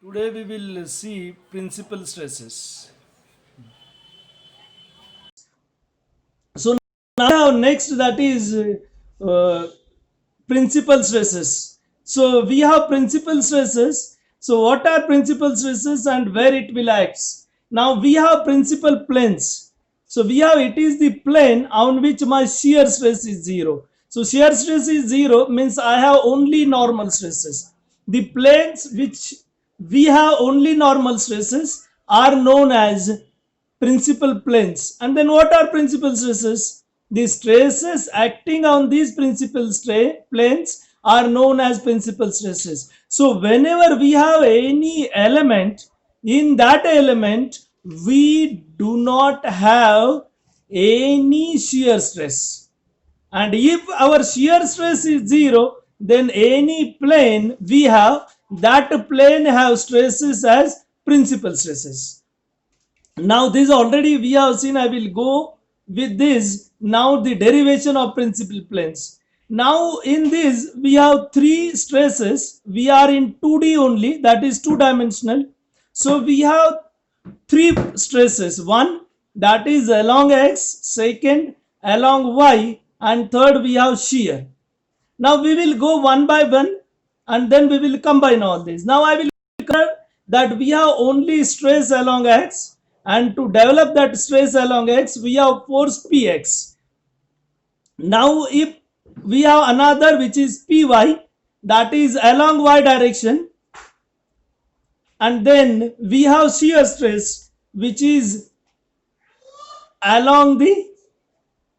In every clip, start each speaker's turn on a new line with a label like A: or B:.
A: Today we will see principal stresses. So now next that is uh, principal stresses. So we have principal stresses. So what are principal stresses and where it will acts? Now we have principal planes. So we have it is the plane on which my shear stress is zero. So shear stress is zero means I have only normal stresses. The planes which we have only normal stresses are known as principal planes. And then what are principal stresses? The stresses acting on these principal planes are known as principal stresses. So whenever we have any element, in that element we do not have any shear stress. And if our shear stress is zero, then any plane we have, that plane have stresses as principal stresses. Now this already we have seen. I will go with this now the derivation of principal planes. Now in this we have three stresses. We are in 2D only, that is two dimensional. So we have three stresses. One that is along x, second along y, and third we have shear. Now we will go one by one and then we will combine all this. Now I will cover that we have only stress along x, and to develop that stress along x we have force px. Now if we have another which is py, that is along y direction, and then we have shear stress which is along the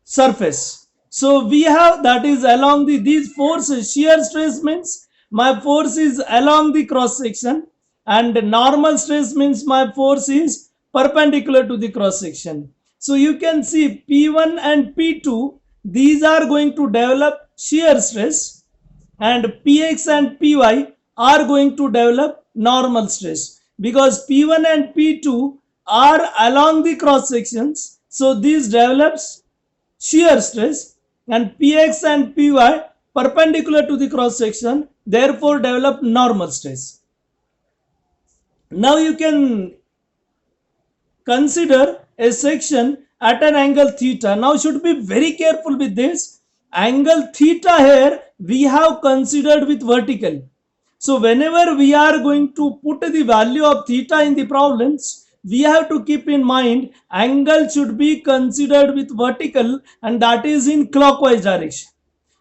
A: surface. So we have that is along these forces. Shear stress means my force is along the cross section, and normal stress means my force is perpendicular to the cross section. So you can see P1 and P2, these are going to develop shear stress, and Px and Py are going to develop normal stress, because P1 and P2 are along the cross sections. So this develops shear stress, and Px and Py perpendicular to the cross section, therefore develop normal stress. Now you can consider a section at an angle theta. Now should be very careful with this. Angle theta here we have considered with vertical. So whenever we are going to put the value of theta in the problems, we have to keep in mind angle should be considered with vertical, and that is in clockwise direction.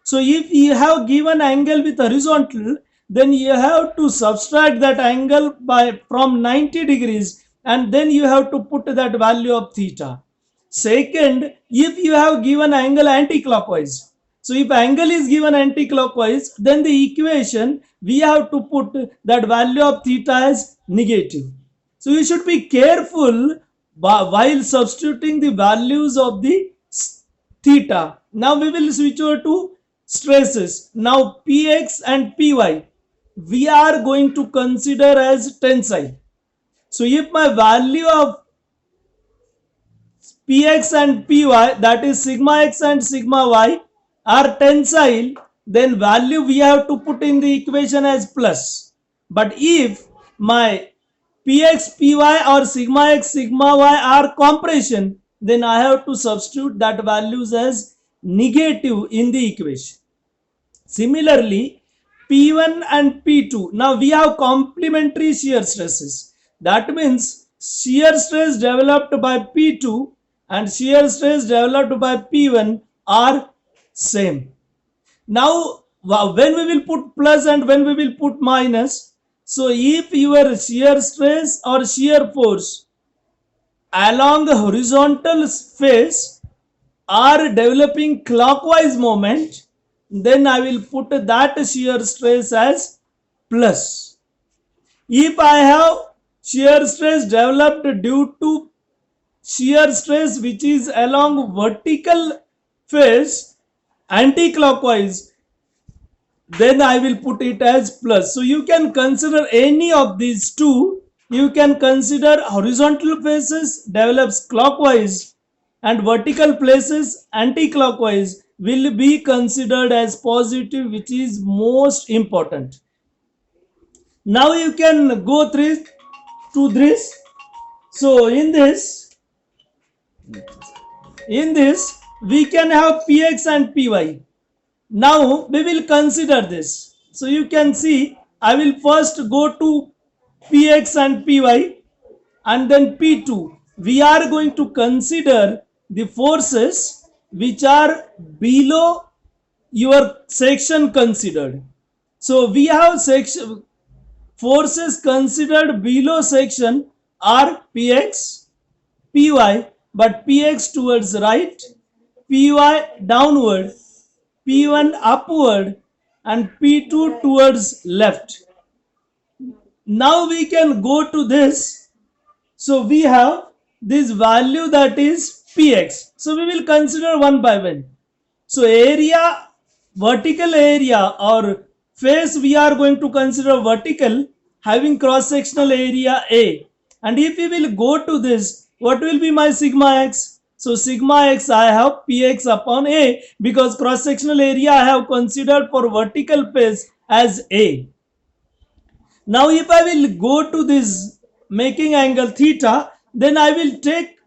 A: So if you have given angle with horizontal, then you have to subtract that angle by from 90 degrees, and then you have to put that value of theta. Second, if you have given angle anti-clockwise, so if angle is given anti-clockwise, then the equation we have to put that value of theta as negative. So you should be careful while substituting the values of the theta. Now we will switch over to stresses. Now Px and Py we are going to consider as tensile. So if my value of Px and Py, that is sigma x and sigma y, are tensile, then value we have to put in the equation as plus. But if my Px, Py or sigma x, sigma y are compression, then I have to substitute that values as negative in the equation. Similarly, P1 and P2, now we have complementary shear stresses. That means shear stress developed by P2 and shear stress developed by P1 are same. Now when we will put plus and when we will put minus, so if your shear stress or shear force along the horizontal face are developing clockwise moment, then I will put that shear stress as plus. If I have shear stress developed due to shear stress which is along vertical face anti-clockwise, then I will put it as plus. So you can consider any of these two. You can consider horizontal faces develops clockwise and vertical places anti-clockwise will be considered as positive, which is most important. Now you can go through to this. So in this we can have px and py. Now we will consider this. So you can see I will first go to px and py and then p2. We are going to consider the forces which are below your section considered. So we have section forces considered below section are px, py, but px towards right, py downward, p1 upward, and p2 towards left. Now we can go to this. So we have this value that is px. So we will consider one by one. So area, vertical area or face we are going to consider vertical, having cross sectional area A. And if we will go to this, what will be my sigma x? So sigma x I have px upon A, because cross sectional area I have considered for vertical face as A. Now if I will go to this making angle theta, then I will take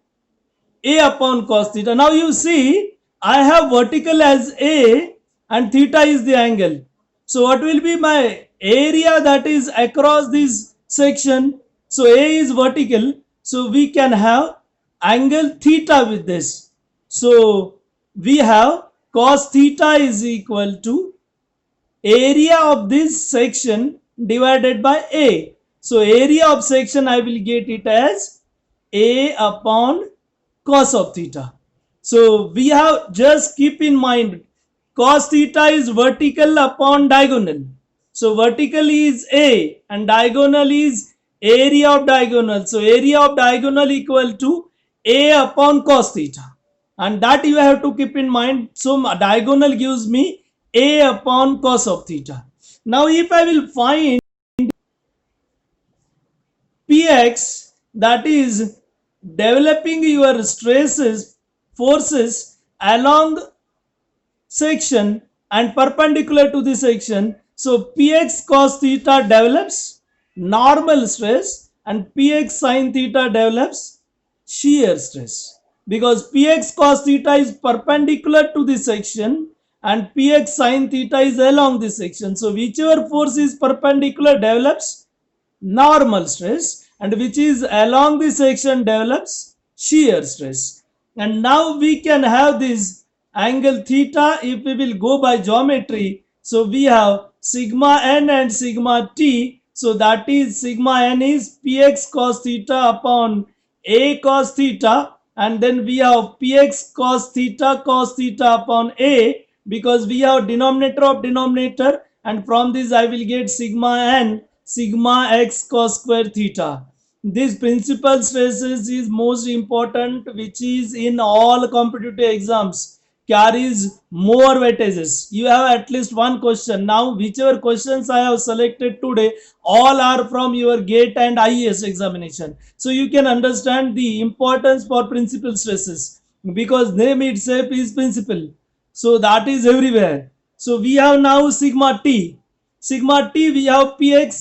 A: A upon cos theta. Now you see I have vertical as A and theta is the angle. So what will be my area that is across this section? So A is vertical. So we can have angle theta with this. So we have cos theta is equal to area of this section divided by A. So area of section I will get it as A upon cos of theta. So we have just keep in mind cos theta is vertical upon diagonal. So vertical is A and diagonal is area of diagonal. So area of diagonal equal to A upon cos theta. And that you have to keep in mind. So diagonal gives me A upon cos of theta. Now if I will find px, that is developing your stresses, forces along section and perpendicular to the section. So px cos theta develops normal stress and px sin theta develops shear stress, because px cos theta is perpendicular to the section and px sin theta is along the section. So whichever force is perpendicular develops normal stress and which is along the section develops shear stress. And now we can have this angle theta if we will go by geometry. So we have sigma n and sigma t. So that is sigma n is px cos theta upon A cos theta, and then we have px cos theta upon A, because we have denominator of denominator, and from this I will get sigma n sigma x cos square theta. This principal stresses is most important, which is in all competitive exams, carries more weightages. You have at least one question. Now whichever questions I have selected today, all are from your GATE and IAS examination. So you can understand the importance for principal stresses, because name itself is principal. So that is everywhere. So we have now sigma t. Sigma t we have px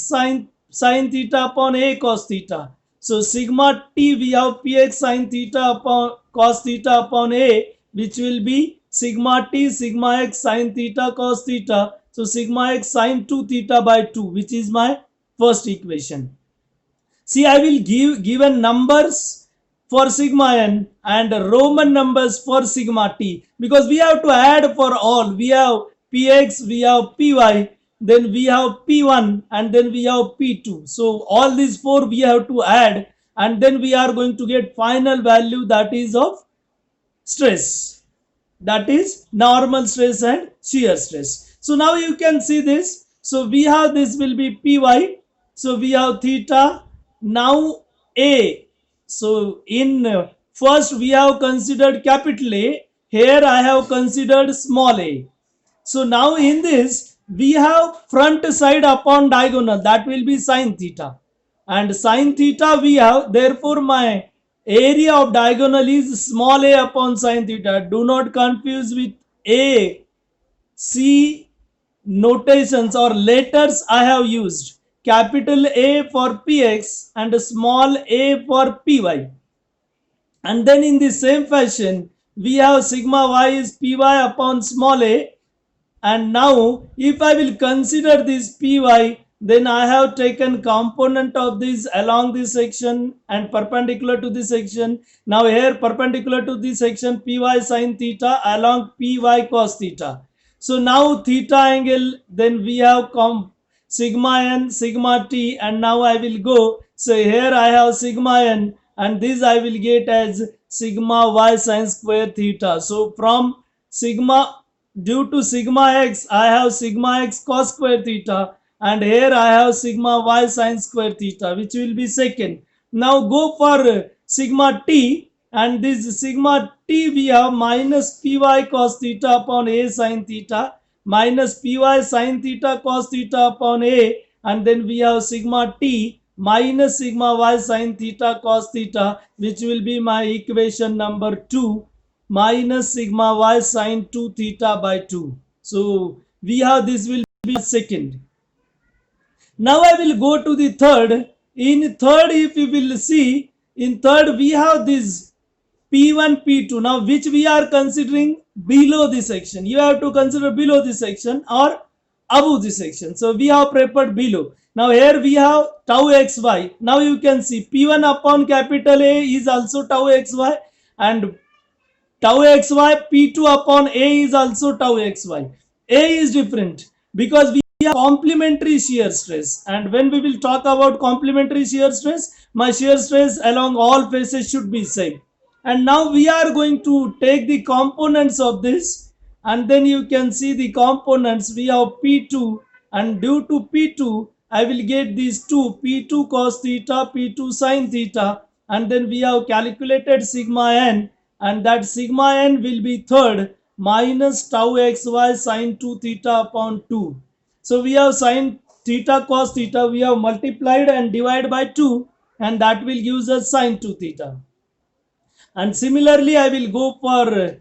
A: sin theta upon A cos theta. So sigma t we have px sin theta upon cos theta upon A, which will be sigma t sigma x sin theta cos theta. So sigma x sin 2 theta by 2, which is my first equation. See, I will give given numbers for sigma n and Roman numbers for sigma t, because we have to add for all. We have px, we have py, then we have p1, and then we have p2. So all these four we have to add, and then we are going to get final value that is of stress, that is normal stress and shear stress. So now you can see this. So we have this will be py. So we have theta. Now A. So in first we have considered capital A. Here I have considered small a. So now in this we have front side upon diagonal, that will be sin theta, and sin theta we have, therefore my area of diagonal is small a upon sin theta. Do not confuse with A, C notations or letters I have used. capital A for Px and a small a for Py. And then in the same fashion, we have sigma y is Py upon small a. And now if I will consider this Py, then I have taken component of this along this section and perpendicular to this section. Now here perpendicular to this section Py sin theta along Py cos theta. So now theta angle, then we have sigma n, sigma t, and now I will go. So here I have sigma n, and this I will get as sigma y sin square theta. So from sigma, due to sigma x, I have sigma x cos square theta, and here I have sigma y sin square theta, which will be second. Now go for sigma t, and this sigma t we have minus py cos theta upon a sin theta, minus py sin theta cos theta upon a, and then we have sigma t minus sigma y sin theta cos theta, which will be my equation number 2, minus sigma y sin 2 theta by 2. So we have this will be second. Now I will go to the third. In third, if you will see, in third we have this P1, P2. Now which we are considering below this section. You have to consider below this section or above this section. So we have prepared below. Now here we have tau xy. Now you can see P1 upon capital A is also tau xy, and tau xy P2 upon A is also tau xy. A is different because we have complementary shear stress, and when we will talk about complementary shear stress, my shear stress along all faces should be same. And now we are going to take the components of this, and then you can see the components. We have P2, and due to P2 I will get these two, P2 cos theta, P2 sin theta, and then we have calculated sigma n, and that sigma n will be third minus tau xy sin 2 theta upon 2. So we have sin theta cos theta, we have multiplied and divided by 2, and that will give us sin 2 theta. And similarly I will go for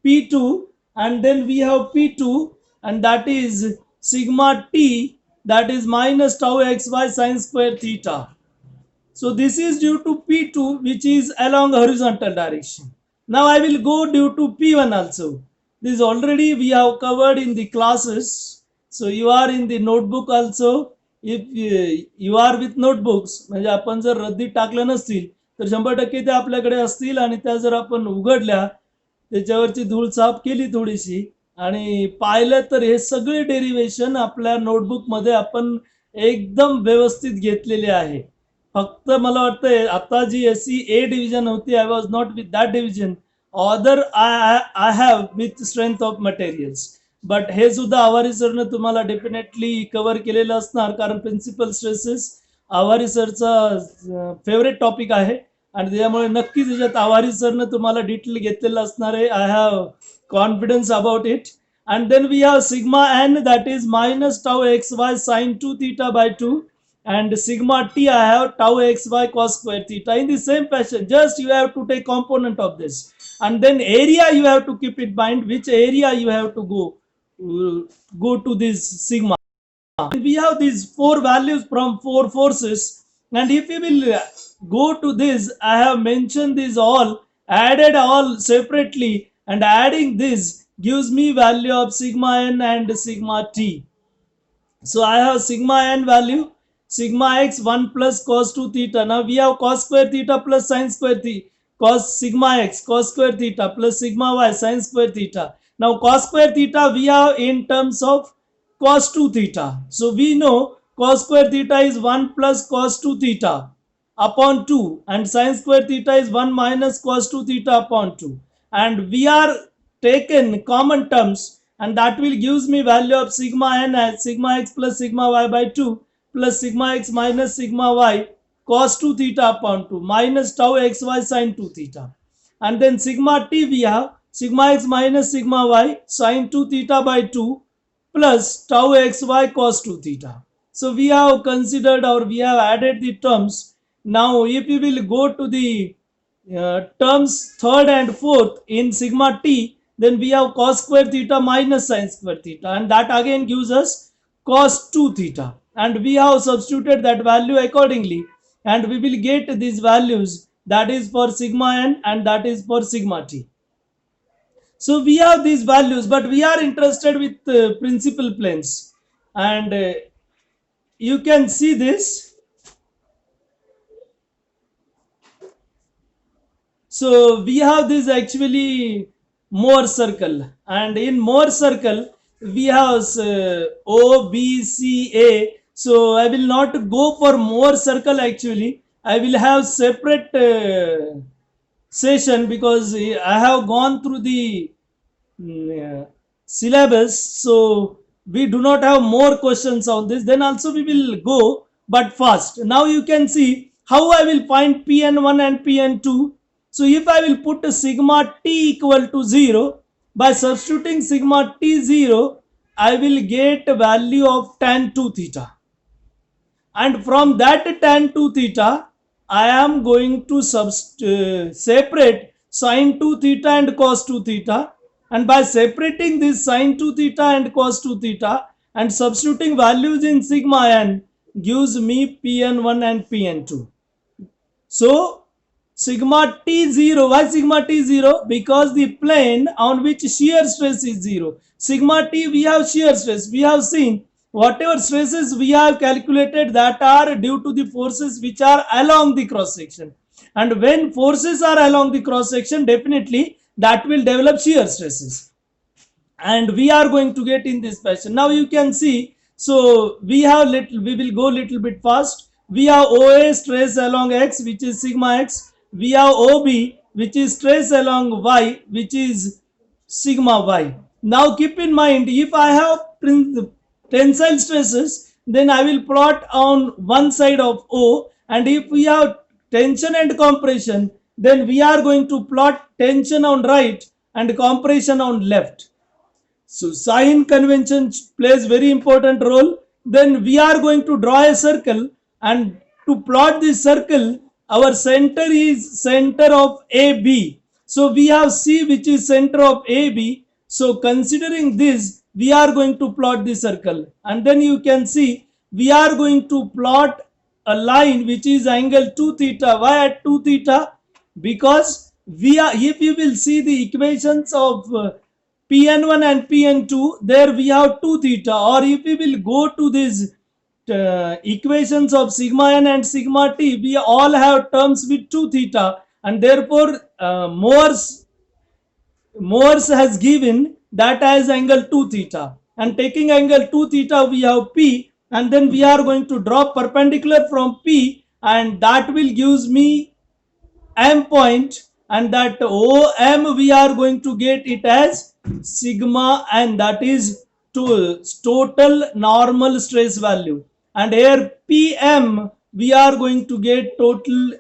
A: P2, and then we have P2, and that is sigma t, that is minus tau xy sin square theta. So this is due to P2, which is along horizontal direction. Now I will go due to P1 also. This already we have covered in the classes. So you are in the notebook also. If you are with notebooks, म्हणजे आपण जर रद्दीत टाकलं नसतील तर 100% ते आपल्याकडे असतील, आणि त्या जर आपण उघडल्या, त्याच्यावरची धूळ साफ केली थोडीशी आणि पाहिलं, तर हे सगळे डेरिवेशन आपल्या नोटबुक मध्ये आपण एकदम व्यवस्थित घेतलेले आहे. फक्त मला वाटतं आता जी एससी ए डिव्हिजन होती, I was not with that division, other I have with strength of materials. But हे सुद्धा आवारी सरनं तुम्हाला डेफिनेटली कव्हर केलेलं असणार, कारण प्रिन्सिपल स्ट्रेसेस आवारी सरचा फेवरेट टॉपिक आहे, आणि त्यामुळे नक्कीच त्याच्यात आवारी सरनं तुम्हाला डिटेल घेतलेलं असणार आहे. I have confidence about it. And then we have sigma n, that is minus tau xy sin 2 theta by 2, and sigma t I have tau xy cos square theta. In the same fashion, just you have to take component of this, and then area you have to keep in mind which area you have to go to this sigma. We have these four values from four forces, and if you will go to this, I have mentioned these all, added all separately, and adding this gives me value of sigma n and sigma t. So I have sigma n value, sigma x 1 plus cos 2 theta. Now we have cos square theta plus sin square theta, cos sigma x cos square theta plus sigma y sin square theta. Now cos square theta we have in terms of cos 2 theta. So we know cos square theta is 1 plus cos 2 theta upon 2, and sin square theta is 1 minus cos 2 theta upon 2. And we are taken common terms, and that will gives me value of sigma n as sigma x plus sigma y by 2 plus sigma x minus sigma y cos 2 theta upon 2 minus tau xy sin 2 theta. And then sigma t we have sigma x minus sigma y sin 2 theta by 2 plus tau xy cos 2 theta. So we have considered, or we have added the terms. Now if you will go to the terms third and fourth in sigma t, then we have cos square theta minus sin square theta, and that again gives us cos 2 theta. and we have substituted that value accordingly, and we will get these values, that is for sigma n and that is for sigma t. So we have these values, but we are interested with principal planes, and you can see this. So we have this actually Mohr circle, and in Mohr circle we have O, B, C, A. So I will not go for Mohr circle actually. I will have separate session because I have gone through the syllabus. So we do not have more questions on this. Then also we will go, but fast. Now you can see how I will find Pn1 and Pn2. So if I will put a sigma t equal to 0, by substituting sigma t 0, I will get a value of tan 2 theta. And from that tan 2 theta, I am going to separate sine 2 theta and cos 2 theta. And by separating this sine 2 theta and cos 2 theta and substituting values in sigma n gives me Pn1 and Pn2. So sigma t0, why sigma t0? Because the plane on which shear stress is 0. Sigma t, we have shear stress. We have seen whatever stresses we have calculated, that are due to the forces which are along the cross section. And when forces are along the cross section, definitely that will develop shear stresses. And we are going to get in this fashion. Now you can see, so we will go little bit fast. We have OA stress along x, which is sigma x. We have OB, which is stress along y, which is sigma y. Now keep in mind, if I have tensile stresses, then I will plot on one side of O, and if we have tension and compression, then we are going to plot tension on right and compression on left. So sign convention plays very important role. Then we are going to draw a circle, and to plot this circle, our center is center of AB. So we have C, which is center of AB. So considering this, we are going to plot the circle, and then you can see we are going to plot a line which is angle 2 theta. Why at 2 theta? Because we are, if you will see the equations of Pn1 and Pn2, there we have 2 theta. Or if we will go to these equations of sigma n and sigma t, we all have terms with 2 theta, and therefore Morse has given that as angle 2 theta. And taking angle 2 theta, we have P, and then we are going to draw perpendicular from P, and that will gives me M point, and that OM we are going to get it as sigma, and that is total normal stress value. And here PM we are going to get total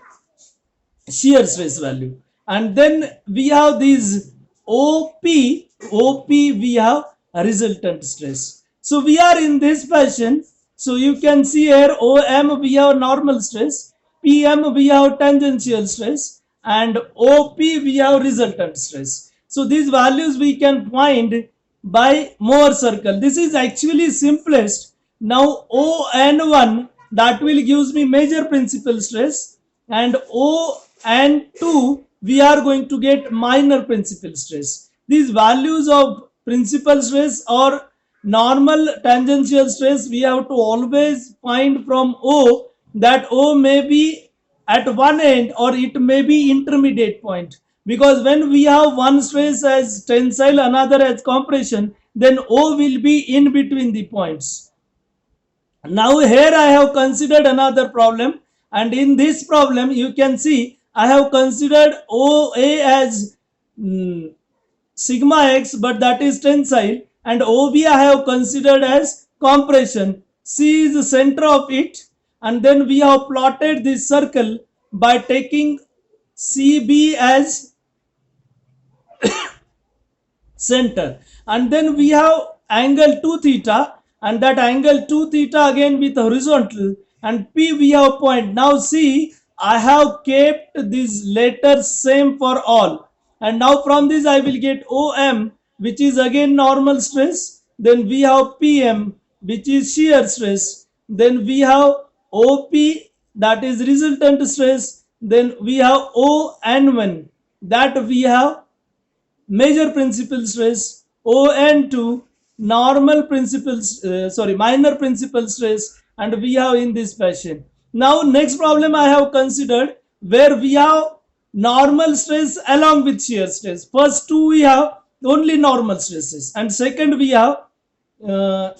A: shear stress value. And then we have these OP we have a resultant stress. So we are in this fashion. So you can see here OM we have normal stress, PM we have tangential stress, and OP we have resultant stress. So these values we can find by Mohr circle. This is actually simplest. Now ON1, that will gives me major principal stress, and ON2 we are going to get minor principal stress. These values of principal stress or normal tangential stress, we have to always find from O, that O may be at one end or it may be intermediate point, because when we have one stress as tensile, another as compression, then O will be in between the points. Now here I have considered another problem, and in this problem you can see I have considered OA as sigma x, but that is tensile, and OB I have considered as compression. C is the center of it, and then we have plotted this circle by taking CB as center, and then we have angle 2 theta, and that angle 2 theta again with horizontal, and P we have point. Now see, I have kept these letters same for all, and now from this I will get OM, which is again normal stress. Then we have PM, which is shear stress, then we have OP, that is resultant stress, then we have ON1, that we have major principal stress, ON2 normal principal minor principal stress, and we have in this fashion. Now next problem I have considered, where we have normal stress along with shear stress. First two we have only normal stresses, and second we have uh,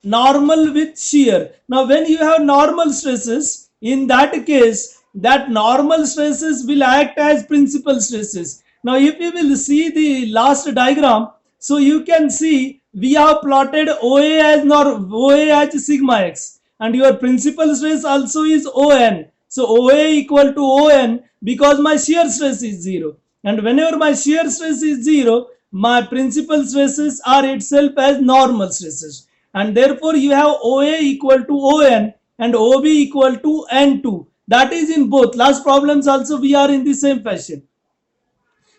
A: normal with shear. Now when you have normal stresses, in that case that normal stresses will act as principal stresses. Now if you will see the last diagram, so you can see we have plotted OA as sigma x, and your principal stress also is ON. So OA equal to ON because my shear stress is 0, and whenever my shear stress is 0, my principal stresses are itself as normal stresses, and therefore you have OA equal to ON and OB equal to N2. That is in both last problems also we are in the same fashion.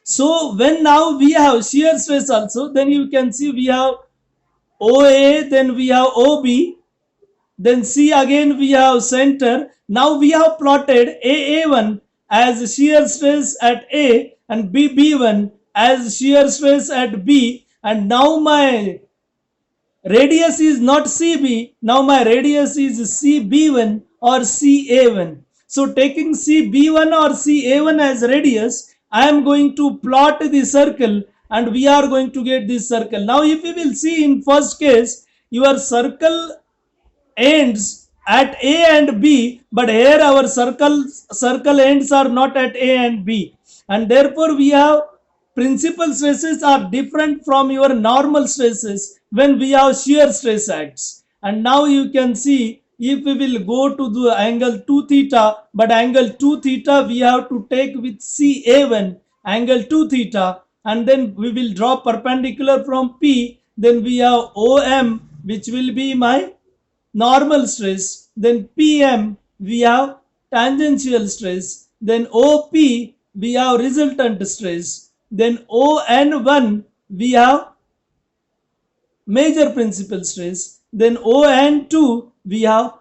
A: So when now we have shear stress also, then you can see we have OA, then we have OB, then C again we have center. Now we have plotted AA1 as shear stress at A and BB1 as shear stress at B, and now my radius is not CB, now my radius is CB1 or CA1. So taking CB1 or CA1 as radius, I am going to plot the circle and we are going to get this circle. Now if you will see in first case, your circle ends at A and B, but here our circle ends are not at A and B, and therefore we have principal stresses are different from your normal stresses when we have shear stress acts. And now you can see if we will go to the angle 2 theta, but angle 2 theta we have to take with CA1 angle 2 theta, and then we will draw perpendicular from P, then we have OM which will be my normal stress, then PM we have tangential stress, then OP we have resultant stress, then ON1 we have major principal stress, then ON2 we have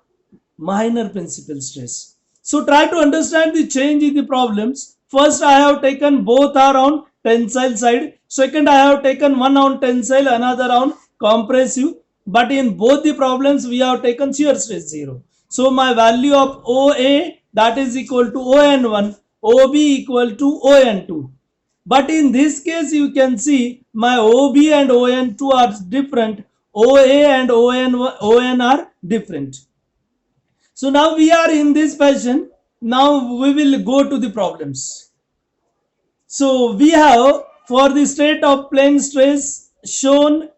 A: minor principal stress. So try to understand the change in the problems. First I have taken both are on tensile side, second I have taken one on tensile, another on compressive, but in both the problems we have taken shear stress 0. So my value of OA, that is equal to ON1, OB equal to ON2. But in this case you can see my OB and ON2 are different, OA and ON are different. So now we are in this fashion. Now we will go to the problems. So we have, for the state of plane stress shown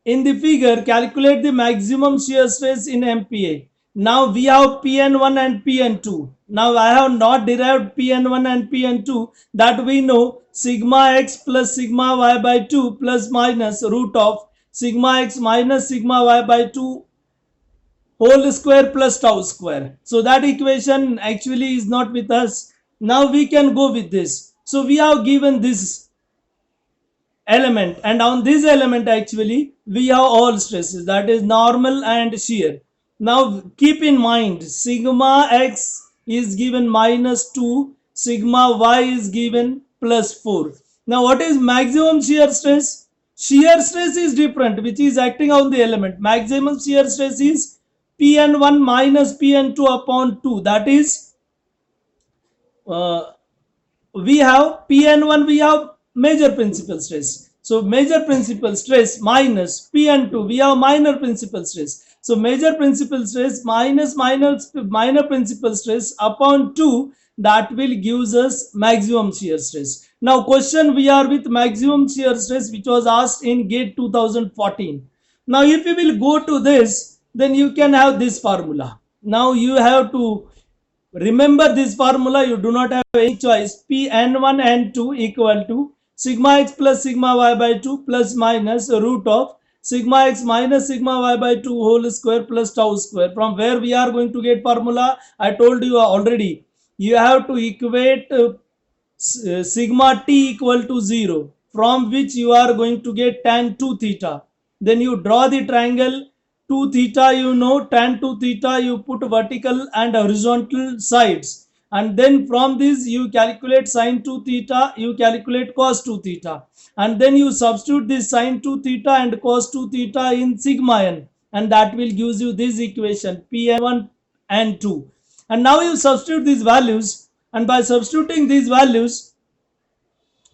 A: in the figure, calculate the maximum shear stress in MPa. Now we have Pn1 and Pn2. Now I have not derived Pn1 and Pn2, that we know sigma x plus sigma y by 2 plus minus root of sigma x minus sigma y by 2 whole square plus tau square. So that equation actually is not with us. Now we can go with this. So we have given this element, and on this element actually we have all stresses, that is normal and shear. Now keep in mind sigma x is given minus 2, sigma y is given plus 4. Now what is maximum shear stress? Shear stress is different, which is acting on the element. Maximum shear stress is Pn1 minus Pn2 upon 2, that is we have Pn1, we have major principal stress. So major principal stress minus Pn2, we have minor principal stress. So major principal stress minus minor principal stress upon 2, that will gives us maximum shear stress. Now question, we are with maximum shear stress which was asked in GATE 2014. Now if you will go to this, then you can have this formula. Now you have to remember this formula, you do not have any choice. Pn1 and 2 equal to sigma x plus sigma y by 2 plus minus root of sigma x minus sigma y by 2 whole square plus tau square. From where we are going to get formula, I told you already. You have to equate sigma t equal to 0, from which you are going to get tan 2 theta. Then you draw the triangle 2 theta, you know, tan 2 theta, you put vertical and horizontal sides. And then from this, you calculate sine 2 theta, you calculate cos 2 theta. And then you substitute this sine 2 theta and cos 2 theta in sigma n. And that will gives you this equation, Pn1 and 2. And now you substitute these values. And by substituting these values,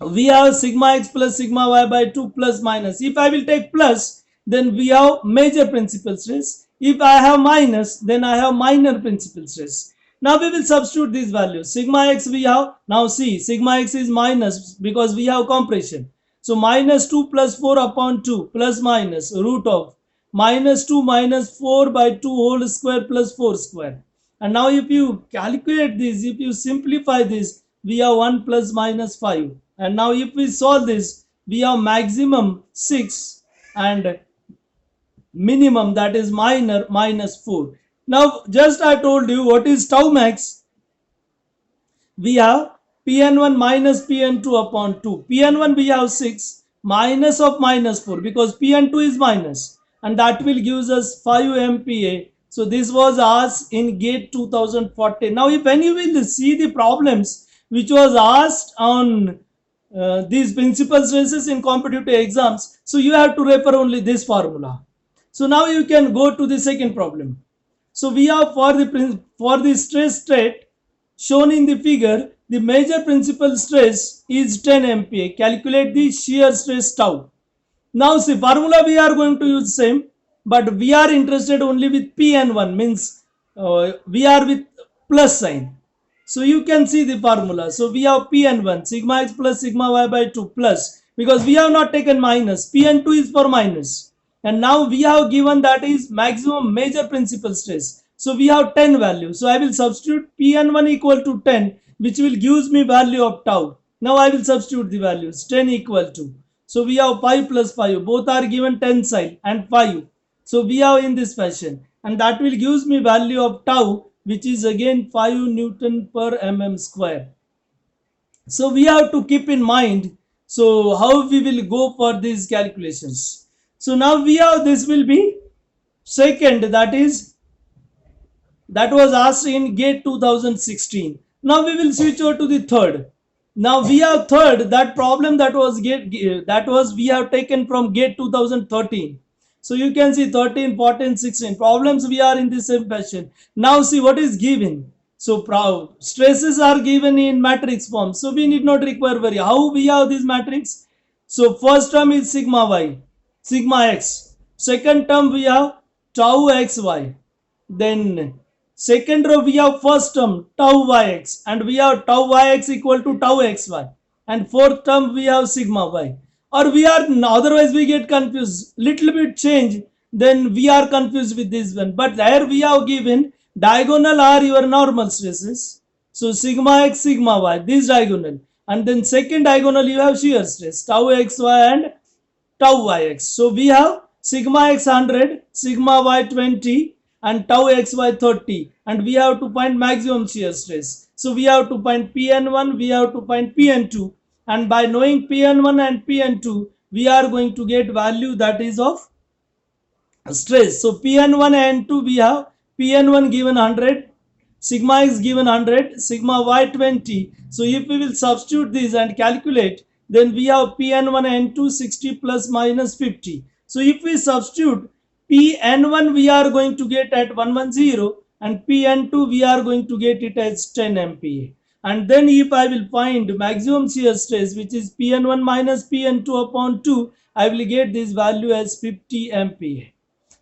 A: we have sigma x plus sigma y by 2 plus minus. If I will take plus, then we have major principal stress. If I have minus, then I have minor principal stress. Now we will substitute these values. Sigma x we have, now see, sigma x is minus because we have compression. So minus 2 plus 4 upon 2 plus minus root of minus 2 minus 4 by 2 whole square plus 4 square. And now if you calculate this, if you simplify this, we have 1 plus minus 5. And now if we solve this, we have maximum 6 and minimum, that is minor, minus 4. Now just I told you what is tau max. We have Pn1 minus Pn2 upon 2. Pn1 we have 6 minus of minus 4 because Pn2 is minus, and that will give us 5 MPa. So this was asked in GATE 2014. Now if when you will see the problems which was asked on these principal stresses in competitive exams, so you have to refer only this formula. So now you can go to the second problem. So we have for the stress state shown in the figure, the major principal stress is 10 MPa. Calculate the shear stress tau. Now see, formula we are going to use same, but we are interested only with Pn1, means we are with plus sign. So you can see the formula. So we have Pn1 sigma x plus sigma y by 2 plus, because we have not taken minus. Pn2 is for minus. And now we have given that is maximum major principal stress. So we have 10 value. So I will substitute Pn1 equal to 10, which will gives me value of tau. Now I will substitute the values. 10 equal to. So we have 5 plus 5. Both are given tensile and 5. So we have in this fashion. And that will gives me value of tau, which is again 5 Newton per mm square. So we have to keep in mind, so how we will go for these calculations. So now we have, this will be second, that was asked in GATE 2016. Now we will switch over to the third. Now we have third, that problem that was we have taken from GATE 2013. So you can see 13, 14, 16 problems we are in the same fashion. Now see what is given. So stresses are given in matrix form. So we need not require worry. How we have this matrix? So first term is sigma y, sigma x. Second term we have tau xy. Then second row we have first term tau yx, and we have tau yx equal to tau xy. And fourth term we have sigma y. Or we are, otherwise we get confused, little bit change, then we are confused with this one. But here we have given diagonal are your normal stresses. So sigma x, sigma y, this diagonal. And then second diagonal you have shear stress, tau xy and tau yx. So we have sigma x 100, sigma y 20 and tau xy 30. And we have to find maximum shear stress. So we have to find Pn1, we have to find Pn2. And by knowing Pn1 and Pn2, we are going to get value that is of stress. So Pn1 and 2 we have Pn1 given 100, sigma x given 100, sigma y 20. So if we will substitute this and calculate, then we have Pn1 and 2 60 plus minus 50. So if we substitute Pn1, we are going to get at 110, and Pn2 we are going to get it as 10 MPa. And then if I will find maximum shear stress, which is Pn1 minus Pn2 upon 2, I will get this value as 50 MPa.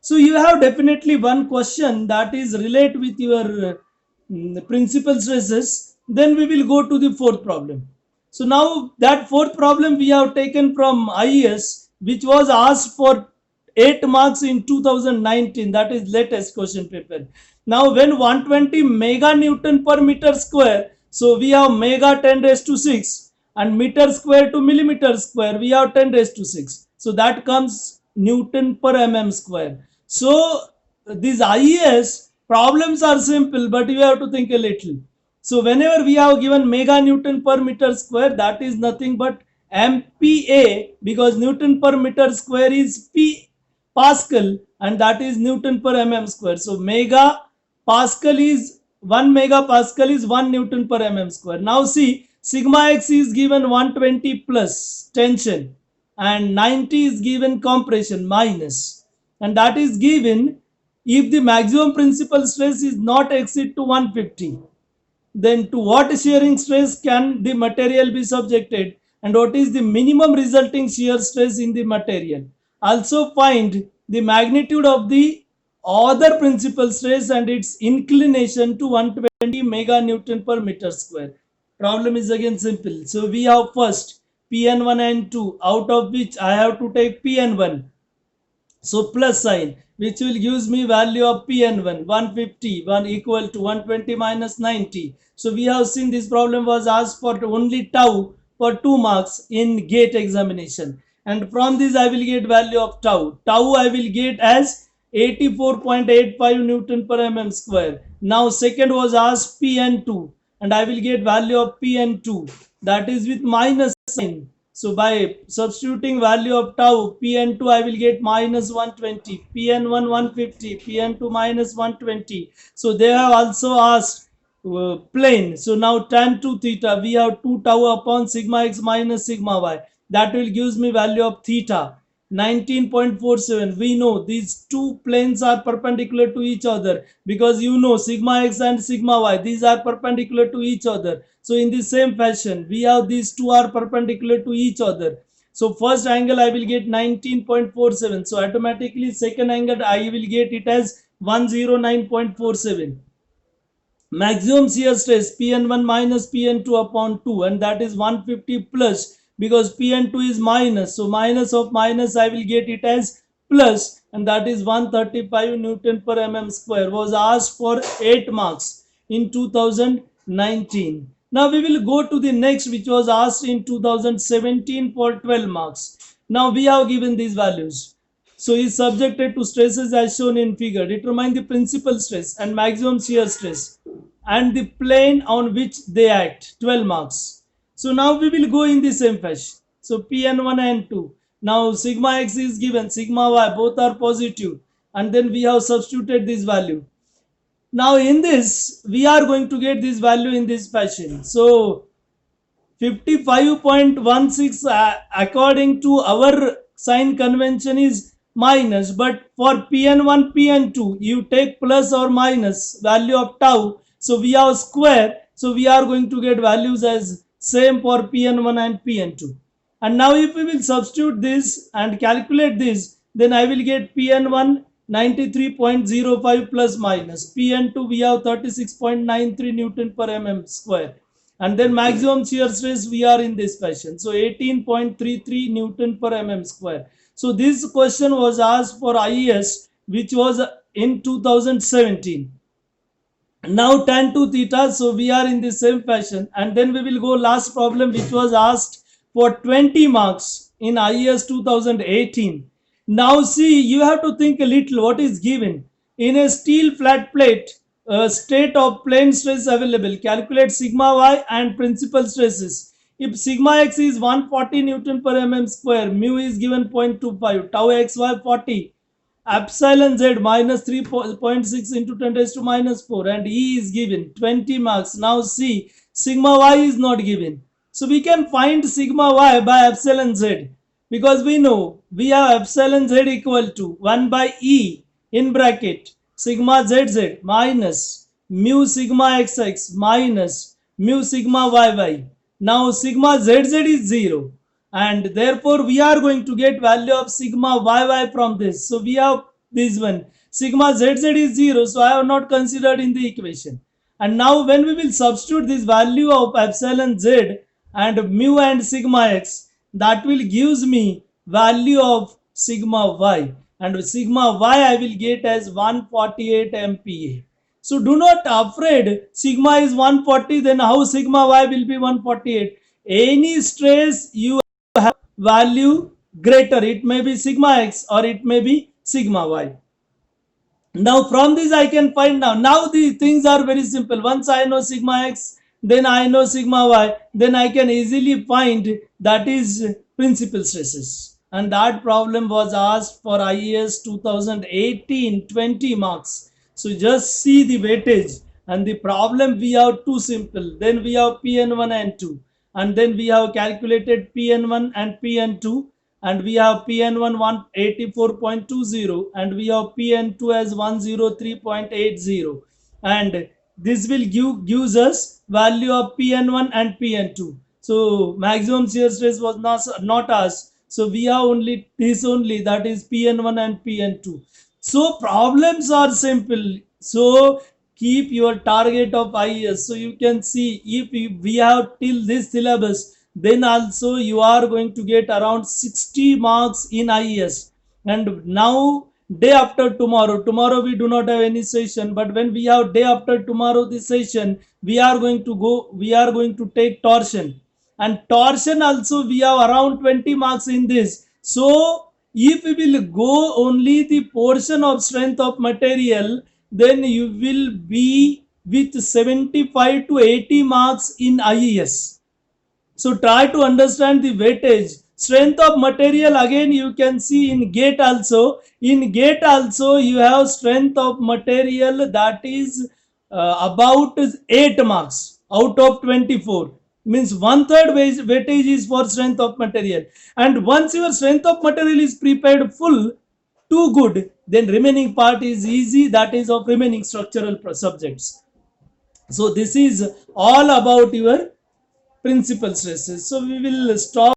A: So you have definitely one question that is relate with your principal stresses. Then we will go to the fourth problem. So now that fourth problem we have taken from IES, which was asked for 8 marks in 2019. That is latest question paper. Now when 120 mega Newton per meter square, so we have mega 10 raised to 6, and meter square to millimeter square we have 10 raised to 6. So that comes Newton per mm square. So these IES problems are simple, but you have to think a little. So whenever we have given mega Newton per meter square, that is nothing but MPa, because Newton per meter square is P Pascal, and that is Newton per mm square. So mega Pascal is 1 megapascal is 1 Newton per mm square. Now see, sigma x is given 120 plus tension and 90 is given compression minus, and that is given if the maximum principal stress is not exceed to 150. Then to what shearing stress can the material be subjected, and what is the minimum resulting shear stress in the material. Also find the magnitude of the other principal stress and its inclination to 120 mega Newton per meter square. Problem is again simple. So we have first Pn1 and 2, out of which I have to take Pn1. So plus sign, which will gives me value of Pn1 150 1 equal to 120 minus 90. So we have seen this problem was asked for only tau for 2 marks in GATE examination, and from this I will get value of tau. Tau I will get as 84.85 Newton per mm square. Now second was asked Pn2, and I will get value of Pn2, that is with minus sign. So by substituting value of tau, Pn2 I will get minus 120, Pn1 150, Pn2 minus 120. So they have also asked plane. So now tan 2 theta, we have 2 tau upon sigma x minus sigma y. That will gives me value of theta 19.47. We know these two planes are perpendicular to each other, because you know sigma x and sigma y, these are perpendicular to each other. So in the same fashion, we have these two are perpendicular to each other. So first angle I will get 19.47. So automatically second angle I will get it as 109.47. Maximum shear stress Pn1 minus Pn2 upon 2, and that is 150 plus, because Pn2 is minus. So minus of minus I will get it as plus, and that is 135 Newton per mm square. Was asked for 8 marks in 2019. Now we will go to the next, which was asked in 2017 for 12 marks. Now we have given these values. So is subjected to stresses as shown in figure. Determine the principal stress and maximum shear stress and the plane on which they act. 12 marks. So now we will go in the same fashion. So Pn1 and 2. Now sigma x is given, sigma y, both are positive, and then we have substituted this value. Now in this, we are going to get this value in this fashion. So 55.16 according to our sign convention is minus, but for Pn1, Pn2, you take plus or minus value of tau. So we have square. So we are going to get values as same for Pn1 and Pn2. And now if we will substitute this and calculate this, then I will get Pn1 93.05 plus minus, Pn2 we have 36.93 Newton per mm square, and then maximum shear stress we are in this fashion. So 18.33 Newton per mm square. So this question was asked for IES, which was in 2017. Now tan 2 theta, so we are in the same fashion, and then we will go last problem, which was asked for 20 marks in IES 2018. Now see, you have to think a little what is given. In a steel flat plate, state of plane stress available, calculate sigma y and principal stresses. If sigma x is 140 Newton per mm square, mu is given 0.25, tau xy 40, epsilon z minus 3.6 into 10 raised to minus 4, and E is given 20 marks. Now see, sigma y is not given. So we can find sigma y by epsilon z, because we know we have epsilon z equal to 1 by E in bracket sigma zz minus mu sigma xx minus mu sigma yy. Now sigma zz is 0, and therefore we are going to get value of sigma yy from this. So we have this one, sigma zz is 0, so I have not considered in the equation. And now when we will substitute this value of epsilon z and mu and sigma x, that will gives me value of sigma y, and sigma y I will get as 148 MPa. So do not afraid sigma is 140, then how sigma y will be 148. Any stress you have value greater, it may be sigma x or it may be sigma y. Now from this I can find now the things are very simple. Once I know sigma x, then I know sigma y, then I can easily find that is principal stresses. and that problem was asked for IAS 2018 20 marks. So just see the weightage, and the problem we have too simple. Then we have PN1 and 2, and then we have calculated PN1 and PN2, and we have PN1 184.20, and we have PN2 as 103.80, and this will gives us value of PN1 and PN2. So maximum shear stress was not asked, so we have only this only, that is PN1 and PN2. So problems are simple. So keep your target of IS. So you can see, if we have till this syllabus, then also you are going to get around 60 marks in IES. And now day after tomorrow we do not have any session, but when we have day after tomorrow this session, we are going to take torsion, and torsion also we have around 20 marks in this. So if we will go only the portion of strength of material, then you will be with 75 to 80 marks in IES. So try to understand the weightage. Strength of material, again you can see in GATE also. In GATE also you have strength of material, that is about 8 marks out of 24. Means one third weightage is for strength of material. And once your strength of material is prepared full, too good, then remaining part is easy, that is of remaining structural subjects. So this is all about your principal stresses. So we will stop